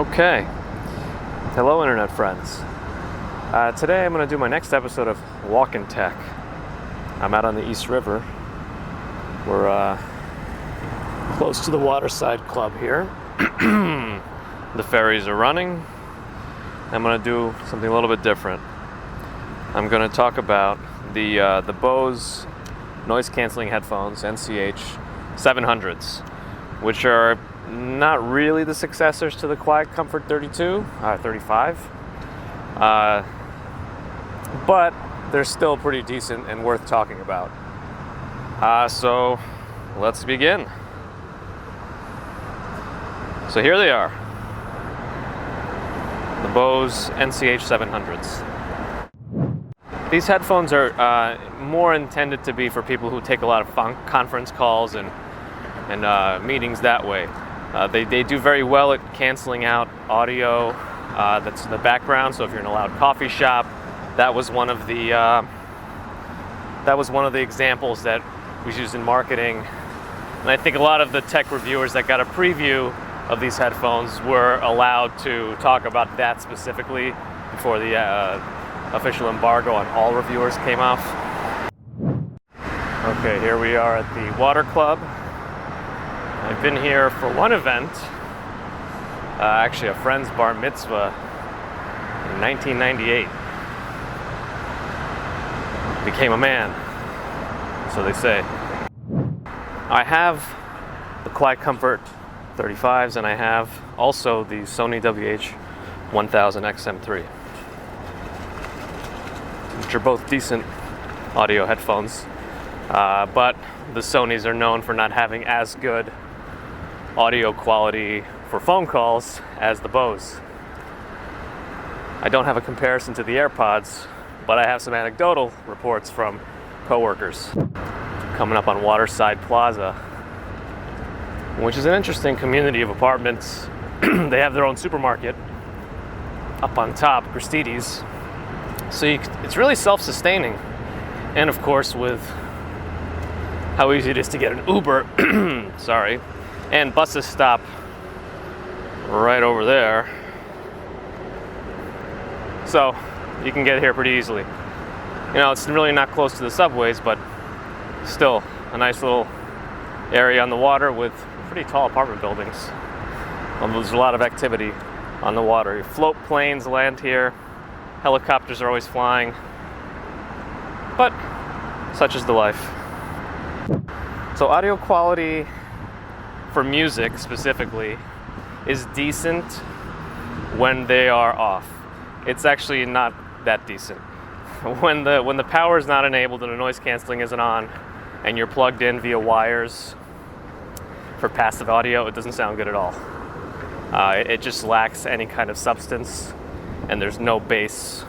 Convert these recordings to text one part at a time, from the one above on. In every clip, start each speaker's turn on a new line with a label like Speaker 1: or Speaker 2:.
Speaker 1: Okay. Hello, internet friends. Today I'm going to do my next episode of Walkin' Tech. I'm out on the East River. We're close to the Waterside Club here. The ferries are running. I'm going to do something a little bit different. I'm going to talk about the Bose noise canceling headphones, NCH700s, which are not really the successors to the Quiet Comfort 35, but they're still pretty decent and worth talking about. So let's begin. So here they are, the Bose NCH700s. These headphones are more intended to be for people who take a lot of conference calls and meetings that way. They do very well at canceling out audio that's in the background. So if you're in a loud coffee shop, that was one of the examples that was used in marketing. And I think a lot of the tech reviewers that got a preview of these headphones were allowed to talk about that specifically before the official embargo on all reviewers came off. Okay, here we are at the Water Club. I've been here for one event, actually a friend's bar mitzvah in 1998. Became a man, so they say. I have the Quiet Comfort 35s and I have also the Sony WH-1000XM3, which are both decent audio headphones, but the Sonys are known for not having as good audio quality for phone calls as the Bose. I don't have a comparison to the AirPods, but I have some anecdotal reports from coworkers. Coming up on Waterside Plaza, which is an interesting community of apartments. They have their own supermarket up on top, Christie's. So it's really self-sustaining. And of course, with how easy it is to get an Uber, and buses stop right over there. So you can get here pretty easily. You know, it's really not close to the subways, but still a nice little area on the water with pretty tall apartment buildings. There's a lot of activity on the water. Float planes land here. Helicopters are always flying. But such is the life. So audio quality for music specifically is decent when they are off. It's actually not that decent. When the power is not enabled and the noise canceling isn't on and you're plugged in via wires for passive audio, it doesn't sound good at all. It just lacks any kind of substance, and there's no bass.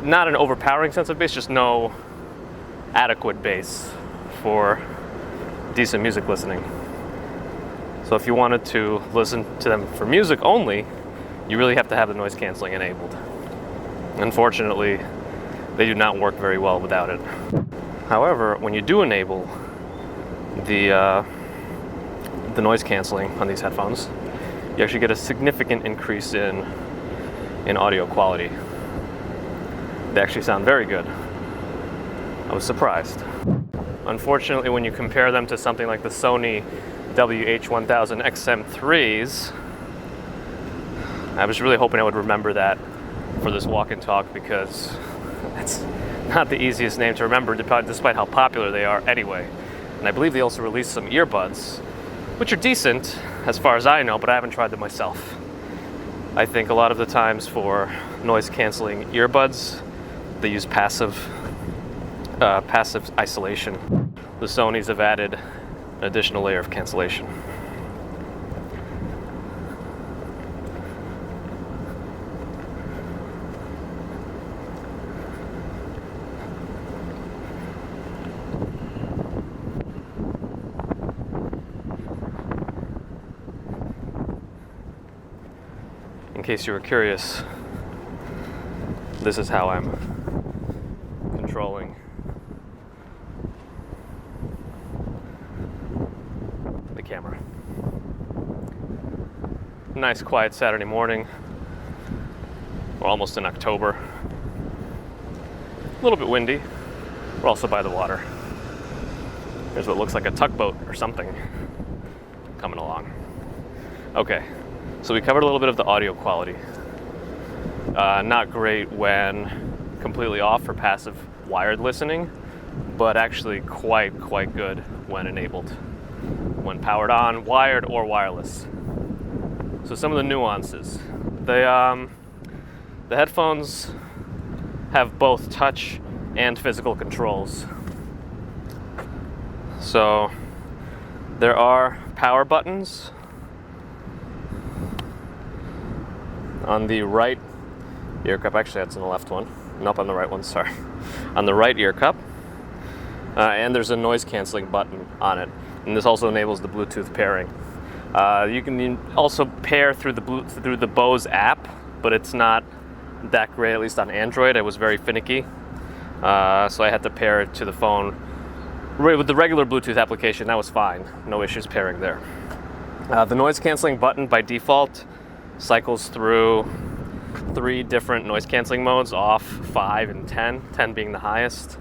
Speaker 1: Not an overpowering sense of bass, just no adequate bass for decent music listening. So if you wanted to listen to them for music only, you really have to have the noise canceling enabled. Unfortunately, they do not work very well without it. However, when you do enable the noise canceling on these headphones, you actually get a significant increase in audio quality. They actually sound very good. I was surprised. Unfortunately, when you compare them to something like the Sony WH-1000XM3s, I was really hoping I would remember that for this walk and talk, because it's not the easiest name to remember despite how popular they are anyway. And I believe they also released some earbuds, which are decent as far as I know, but I haven't tried them myself. I think a lot of the times for noise canceling earbuds, they use passive isolation. The Sonys have added an additional layer of cancellation. In case you were curious, this is how I'm controlling the camera. Nice quiet Saturday morning. We're almost in October. A little bit windy. We're also by the water. There's what looks like a tugboat or something coming along. Okay, so we covered a little bit of the audio quality. Not great when completely off for passive wired listening, but actually quite good when enabled, when powered on, wired or wireless. So some of the nuances. The headphones have both touch and physical controls. So there are power buttons on the right ear cup. Actually, that's on the left one. Nope, on the right one, sorry. On the right ear cup. And there's a noise canceling button on it. And this also enables the Bluetooth pairing. You can also pair through the Bose app, but it's not that great, at least on Android. It was very finicky. So I had to pair it to the phone. With the regular Bluetooth application, that was fine. No issues pairing there. The noise canceling button by default cycles through 3 different noise canceling modes, off, 5, and 10, 10 being the highest.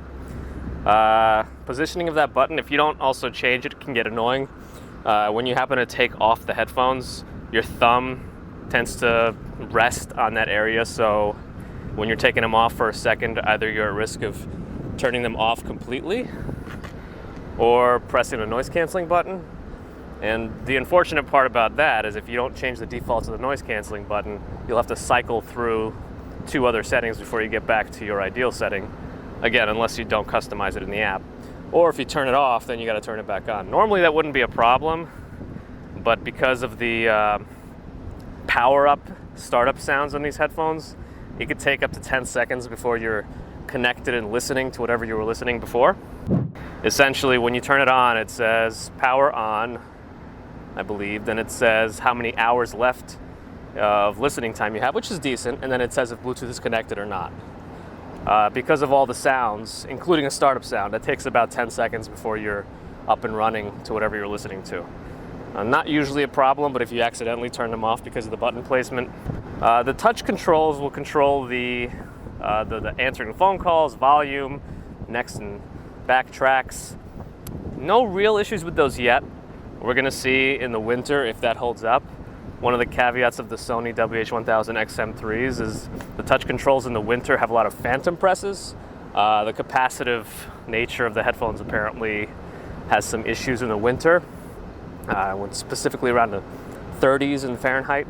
Speaker 1: Positioning of that button, if you don't also change it, can get annoying. When you happen to take off the headphones, your thumb tends to rest on that area, so when you're taking them off for a second, either you're at risk of turning them off completely or pressing a noise canceling button. And the unfortunate part about that is if you don't change the defaults of the noise canceling button, you'll have to cycle through 2 other settings before you get back to your ideal setting. Again, unless you don't customize it in the app. Or if you turn it off, then you got to turn it back on. Normally that wouldn't be a problem, but because of the power-up startup sounds on these headphones, it could take up to 10 seconds before you're connected and listening to whatever you were listening before. Essentially, when you turn it on, it says power on, I believe. Then it says how many hours left of listening time you have, which is decent, and then it says if Bluetooth is connected or not. Because of all the sounds, including a startup sound, it takes about 10 seconds before you're up and running to whatever you're listening to. Not usually a problem, but if you accidentally turn them off because of the button placement. The touch controls will control the answering phone calls, volume, next and back tracks. No real issues with those yet. We're going to see in the winter if that holds up. One of the caveats of the Sony WH-1000XM3s is the touch controls in the winter have a lot of phantom presses. The capacitive nature of the headphones apparently has some issues in the winter, specifically around the 30s in Fahrenheit.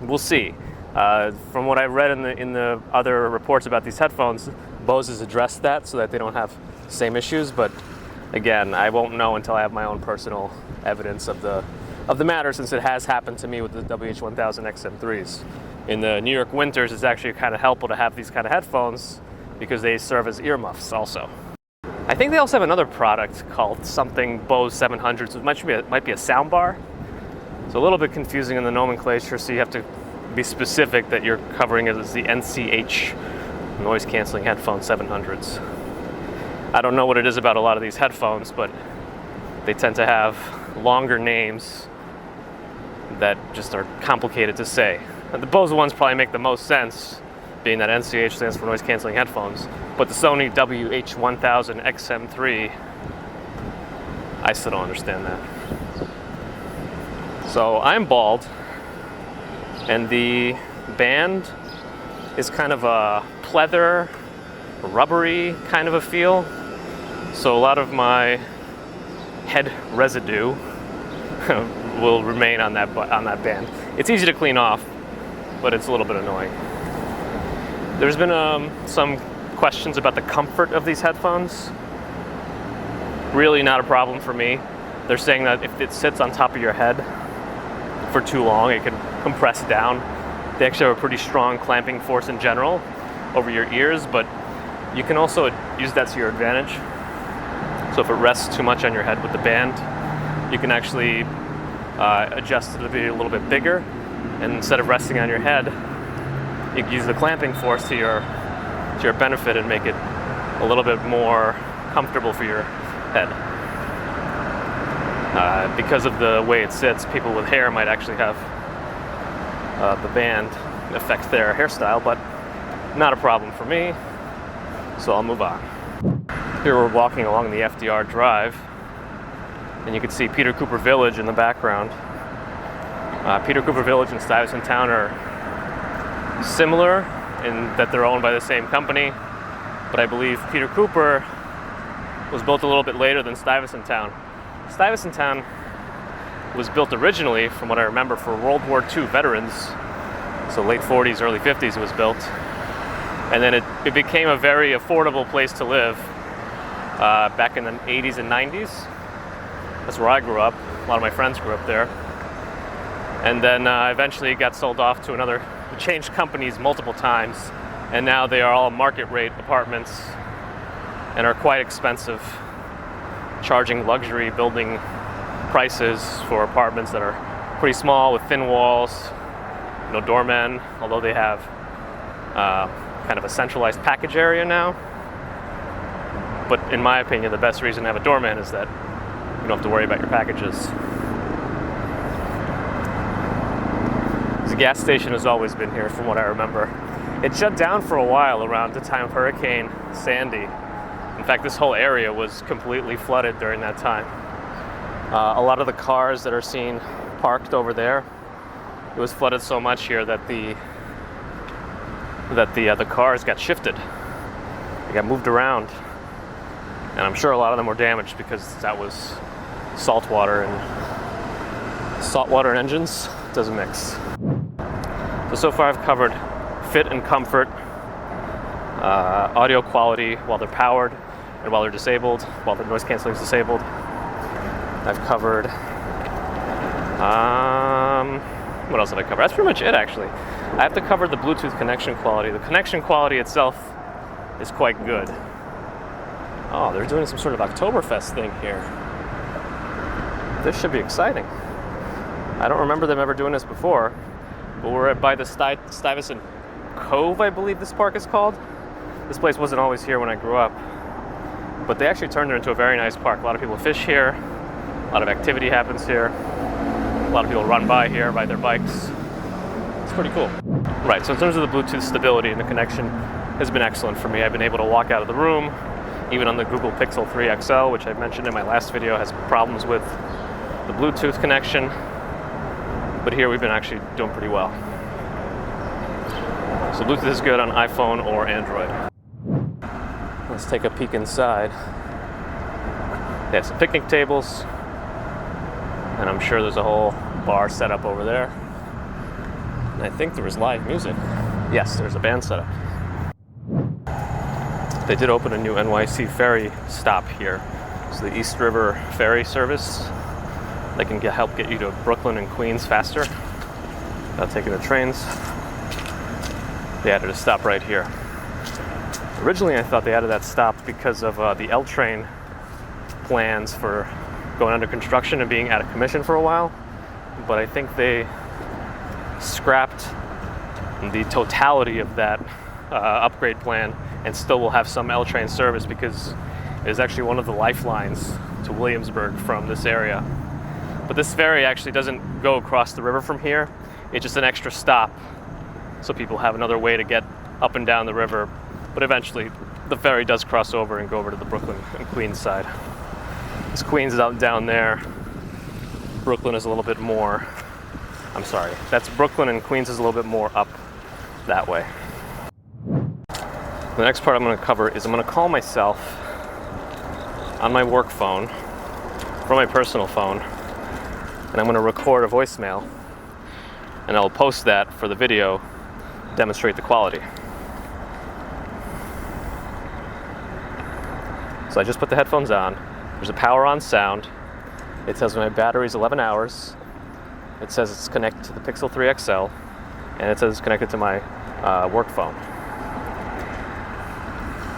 Speaker 1: We'll see. From what I've read in the other reports about these headphones, Bose has addressed that so that they don't have the same issues, but again, I won't know until I have my own personal evidence of the matter, since it has happened to me with the WH-1000XM3s. In the New York winters, it's actually kind of helpful to have these kind of headphones because they serve as earmuffs also. I think they also have another product called something Bose 700, so it might be a sound bar. It's a little bit confusing in the nomenclature, so you have to be specific that you're covering it as the NCH noise canceling headphone 700s. I don't know what it is about a lot of these headphones, but they tend to have longer names that just are complicated to say. The Bose ones probably make the most sense, being that NCH stands for noise canceling headphones, but the Sony WH-1000XM3, I still don't understand that. So I'm bald, and the band is kind of a pleather, rubbery kind of a feel. So a lot of my head residue will remain on that band. It's easy to clean off, but it's a little bit annoying. There's been some questions about the comfort of these headphones. Really not a problem for me. They're saying that if it sits on top of your head for too long, it can compress down. They actually have a pretty strong clamping force in general over your ears, but you can also use that to your advantage. So if it rests too much on your head with the band, you can actually adjust it to be a little bit bigger, and instead of resting on your head, you can use the clamping force to your benefit and make it a little bit more comfortable for your head. Because of the way it sits, people with hair might actually have the band affects their hairstyle, but not a problem for me, so I'll move on. Here we're walking along the FDR Drive, and you can see Peter Cooper Village in the background. Peter Cooper Village and Stuyvesant Town are similar in that they're owned by the same company, but I believe Peter Cooper was built a little bit later than Stuyvesant Town. Stuyvesant Town was built originally, from what I remember, for World War II veterans, so late 40s, early 50s it was built, and then it became a very affordable place to live back in the 80s and 90s. That's where I grew up. A lot of my friends grew up there. And then eventually it got sold off to another. It changed companies multiple times, and now they are all market rate apartments and are quite expensive, charging luxury building prices for apartments that are pretty small with thin walls, no doormen, although they have kind of a centralized package area now. But in my opinion, the best reason to have a doorman is that you don't have to worry about your packages. The gas station has always been here, from what I remember. It shut down for a while around the time of Hurricane Sandy. In fact, this whole area was completely flooded during that time. A lot of the cars that are seen parked over there, it was flooded so much here that the cars got shifted. They got moved around. And I'm sure a lot of them were damaged because that was saltwater, and saltwater and engines doesn't mix. So far I've covered fit and comfort, audio quality while they're powered and while they're disabled, while the noise canceling is disabled. I've covered, what else have I covered? That's pretty much it, actually. I have to cover the Bluetooth connection quality. The connection quality itself is quite good. Oh, they're doing some sort of Oktoberfest thing here. This should be exciting. I don't remember them ever doing this before, but we're by the Stuyvesant Cove, I believe this park is called. This place wasn't always here when I grew up, but they actually turned it into a very nice park. A lot of people fish here, a lot of activity happens here, a lot of people run by here, ride their bikes. It's pretty cool. Right, so in terms of the Bluetooth stability and the connection has been excellent for me. I've been able to walk out of the room, even on the Google Pixel 3 XL, which I mentioned in my last video, has problems with the Bluetooth connection, but here we've been actually doing pretty well. So Bluetooth is good on iPhone or Android. Let's take a peek inside. They have some picnic tables, and I'm sure there's a whole bar set up over there. And I think there was live music. Yes, there's a band set up. They did open a new Nyc Ferry Stop here. It's the East River Ferry service. They can help get you to Brooklyn and Queens faster without taking the trains. They added a stop right here. Originally, I thought they added that stop because of the L train plans for going under construction and being out of commission for a while, but I think they scrapped the totality of that upgrade plan and still will have some L train service because it is actually one of the lifelines to Williamsburg from this area. But this ferry actually doesn't go across the river from here. It's just an extra stop, so people have another way to get up and down the river. But eventually, the ferry does cross over and go over to the Brooklyn and Queens side. This Queens is out down there. Brooklyn is a little bit more, I'm sorry, that's Brooklyn and Queens is a little bit more up that way. The next part I'm going to cover is I'm going to call myself on my work phone from my personal phone, and I'm going to record a voicemail, and I'll post that for the video, demonstrate the quality. So I just put the headphones on. There's a power on sound. It says my battery's 11 hours. It says it's connected to the Pixel 3 XL, and it says it's connected to my work phone.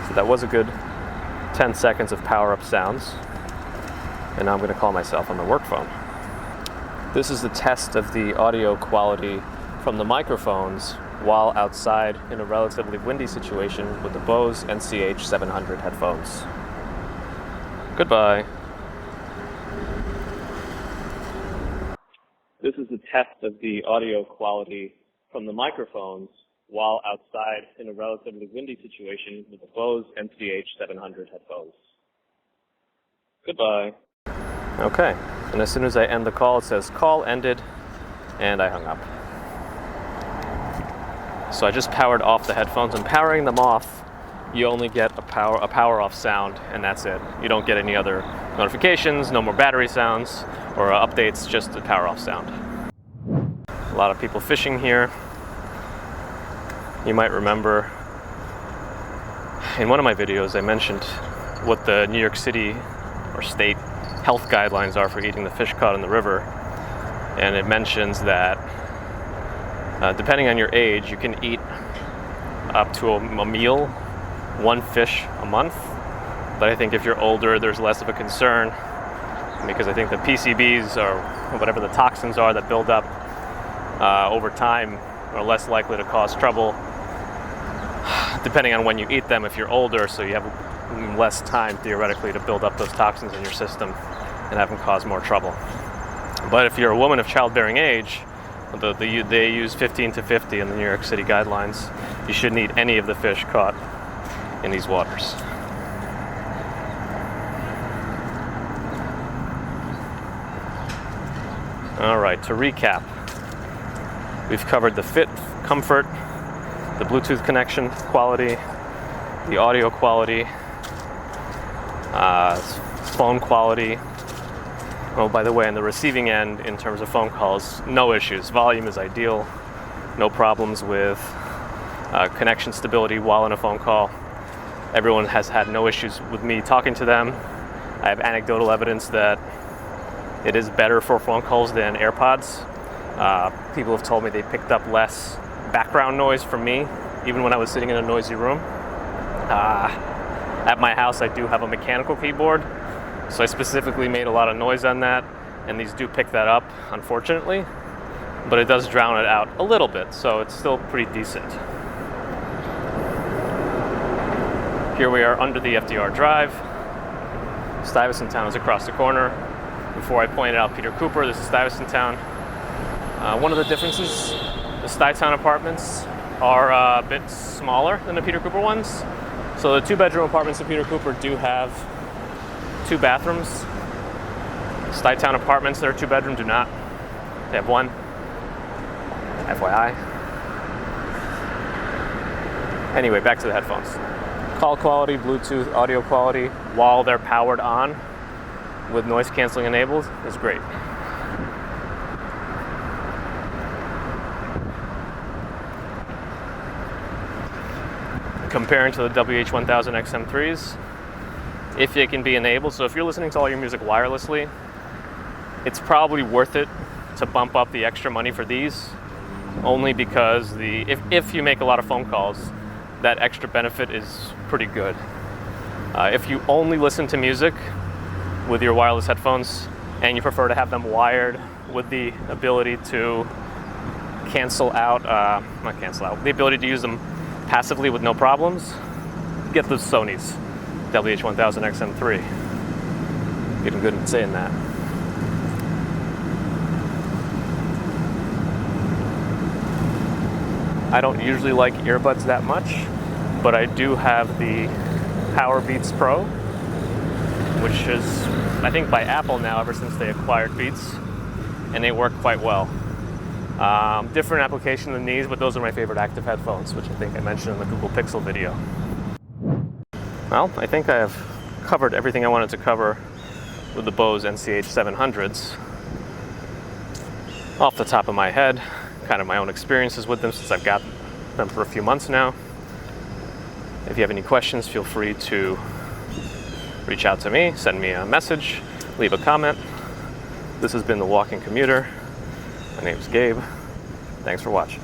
Speaker 1: So that was a good 10 seconds of power-up sounds. And now I'm going to call myself on the work phone. This is the test of the audio quality from the microphones while outside in a relatively windy situation with the Bose NCH700 headphones. Goodbye. This is the test of the audio quality
Speaker 2: from the microphones while outside in a relatively windy situation with the Bose NCH700 headphones. Goodbye.
Speaker 1: Okay, and as soon as I end the call, it says call ended, and I hung up. So I just powered off the headphones, and powering them off, you only get a power off sound, and that's it. You don't get any other notifications, no more battery sounds or updates, just a power off sound. A lot of people fishing here. You might remember in one of my videos I mentioned what the New York City or state health guidelines are for eating the fish caught in the river, and it mentions that depending on your age, you can eat up to a meal, one fish a month. But I think if you're older, there's less of a concern, because I think the PCBs or whatever the toxins are that build up over time are less likely to cause trouble depending on when you eat them if you're older, so you have less time theoretically to build up those toxins in your system and have them cause more trouble. But if you're a woman of childbearing age, they use 15 to 50 in the New York City guidelines. You shouldn't eat any of the fish caught in these waters. All right, to recap, we've covered the fit, comfort, the Bluetooth connection quality, the audio quality, phone quality. Oh, by the way, on the receiving end, in terms of phone calls, no issues. Volume is ideal, no problems with connection stability while in a phone call. Everyone has had no issues with me talking to them. I have anecdotal evidence that it is better for phone calls than AirPods. People have told me they picked up less background noise from me, even when I was sitting in a noisy room. At my house, I do have a mechanical keyboard, so I specifically made a lot of noise on that, and these do pick that up, unfortunately, but it does drown it out a little bit, so it's still pretty decent. Here we are under the FDR Drive. Stuyvesant Town is across the corner. Before I pointed out Peter Cooper, this is Stuyvesant Town. One of the differences, the Stuytown apartments are a bit smaller than the Peter Cooper ones. So the 2-bedroom apartments in Peter Cooper do have 2 bathrooms. Stuytown apartments that are 2-bedroom do not. They have 1. FYI. Anyway, back to the headphones. Call quality, Bluetooth, audio quality, while they're powered on with noise canceling enabled, is great. Comparing to the WH-1000XM3s, if they can be enabled, so if you're listening to all your music wirelessly, it's probably worth it to bump up the extra money for these, only because if you make a lot of phone calls, that extra benefit is pretty good. If you only listen to music with your wireless headphones and you prefer to have them wired with the ability to the ability to use them passively with no problems, get the Sony's WH-1000XM3. Getting good at saying that. I don't usually like earbuds that much, but I do have the Powerbeats Pro, which is, I think, by Apple now ever since they acquired Beats, and they work quite well. Different application than these, but those are my favorite active headphones, which I think I mentioned in the Google Pixel video. Well, I think I have covered everything I wanted to cover with the Bose NCH700s. Off the top of my head, kind of my own experiences with them since I've got them for a few months now. If you have any questions, feel free to reach out to me, send me a message, leave a comment. This has been The Walking Commuter. My name's Gabe. Thanks for watching.